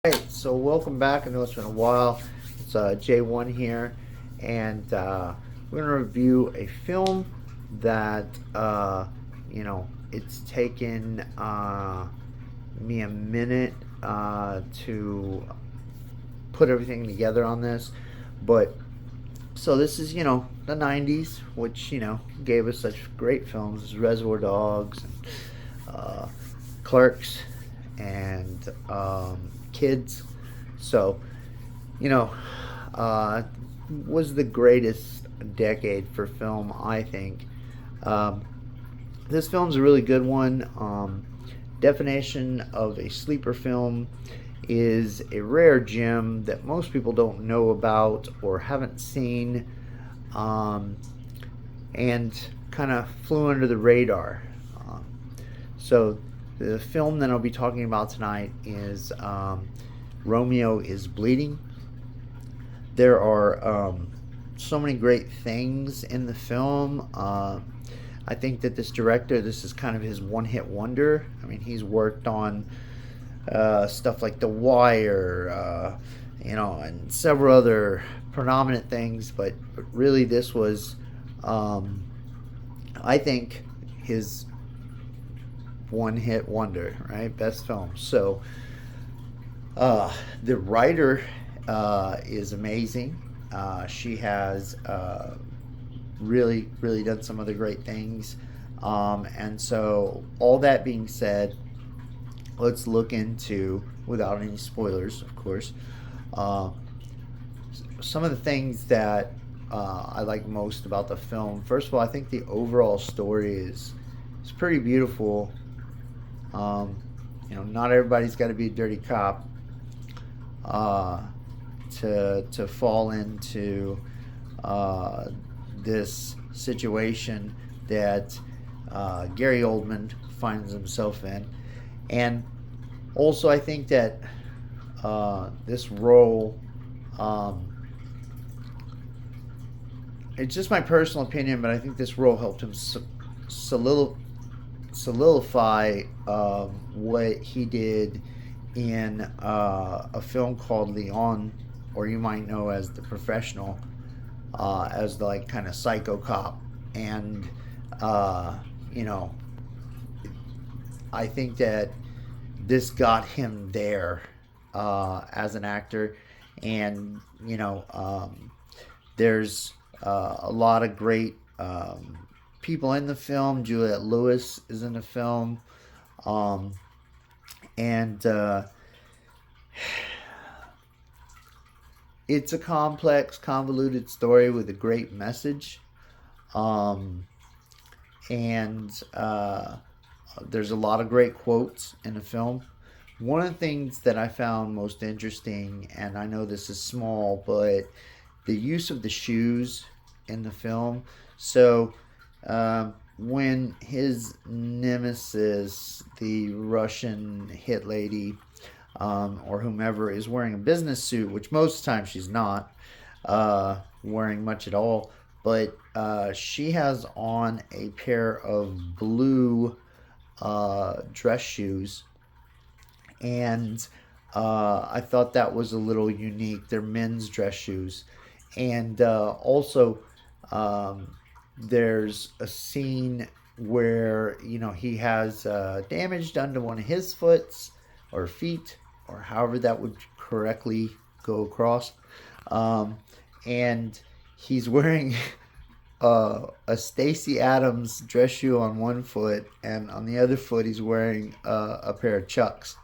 Right, so welcome back. I know it's been a while. It's J1 here, and we're going to review a film that, it's taken me a minute to put everything together on this. But, so this is, the 90s, which, gave us such great films as Reservoir Dogs, and, Clerks, and Kids. So, you know, uh, was the greatest decade for film, I think. Um, this film's a really good one. Definition of a sleeper film is a rare gem that most people don't know about or haven't seen, um, and kind of flew under the radar. Um, so, the film that I'll be talking about tonight is Romeo is Bleeding. There are so many great things in the film. I think that this director, this is kind of his one hit wonder. I mean, he's worked on stuff like The Wire, and several other predominant things, but really this was, um, I think, his one hit wonder, right? Best film. So, the writer is amazing. She has really done some other great things. And so, all that being said, let's look into, without any spoilers, of course, uh, some of the things that I like most about the film. First of all, I think the overall story is pretty beautiful. Um, not everybody's got to be a dirty cop uh, to fall into this situation that Gary Oldman finds himself in, and also I think that this role, um, it's just my personal opinion, but I think this role helped him solidify what he did in a film called Leon, or you might know as The Professional, as the like kind of psycho cop. And uh, you know, I think that this got him there as an actor, and there's a lot of great people in the film. Juliette Lewis is in the film, um, and it's a complex, convoluted story with a great message. Um, and there's a lot of great quotes in the film. One of the things that I found most interesting, and I know this is small, but the use of the shoes in the film. So, when his nemesis, the Russian hit lady, or whomever, is wearing a business suit, which most of the time she's not wearing much at all, but she has on a pair of blue dress shoes, and I thought that was a little unique. They're men's dress shoes, and also um, there's a scene where he has damage done to one of his foots or feet, or however that would correctly go across, um, and he's wearing a Stacy Adams dress shoe on one foot, and on the other foot he's wearing a pair of Chucks,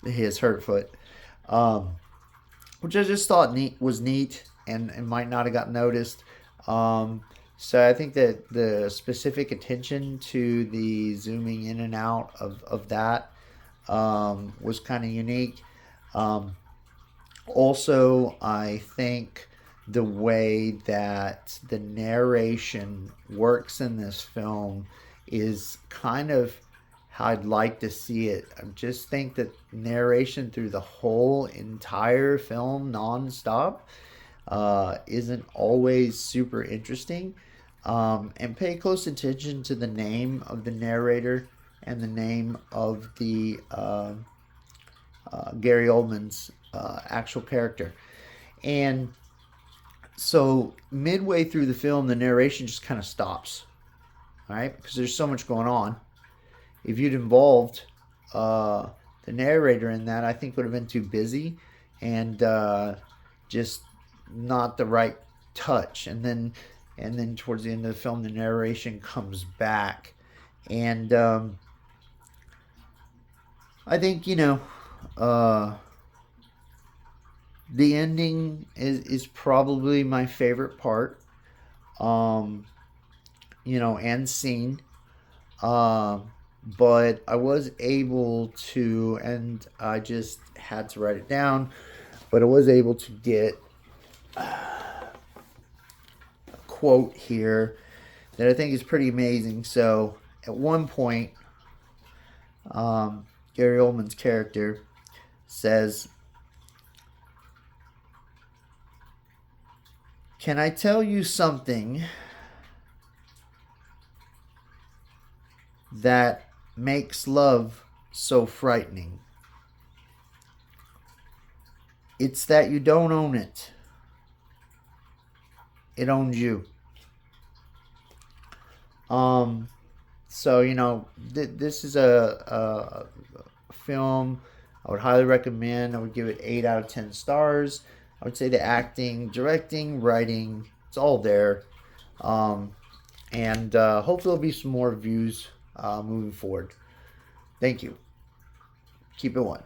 his hurt foot, um, which I just thought was neat, and might not have got noticed. Um, so I think that the specific attention to the zooming in and out of that was kind of unique. Um, Also, I think the way that the narration works in this film is kind of how I'd like to see it. I just think that narration through the whole entire film, nonstop, isn't always super interesting. And pay close attention to the name of the narrator and the name of the Gary Oldman's actual character. And so midway through the film, the narration just kind of stops, all right, because there's so much going on. If you'd involved uh, the narrator in that, I think would have been too busy and just not the right touch. And then towards the end of the film, the narration comes back, and I think the ending is probably my favorite part. Um, and scene. Um, but I was able to, and I just had to write it down, but I was able to get a quote here that I think is pretty amazing. So at one point, Gary Oldman's character says, "Can I tell you something that makes love so frightening? It's that you don't own it. It owns you." Um, so this is a film I would highly recommend. I would give it 8 out of 10 stars. I would say the acting, directing, writing, it's all there. Um, and hopefully there'll be some more views moving forward. Thank you. Keep it one.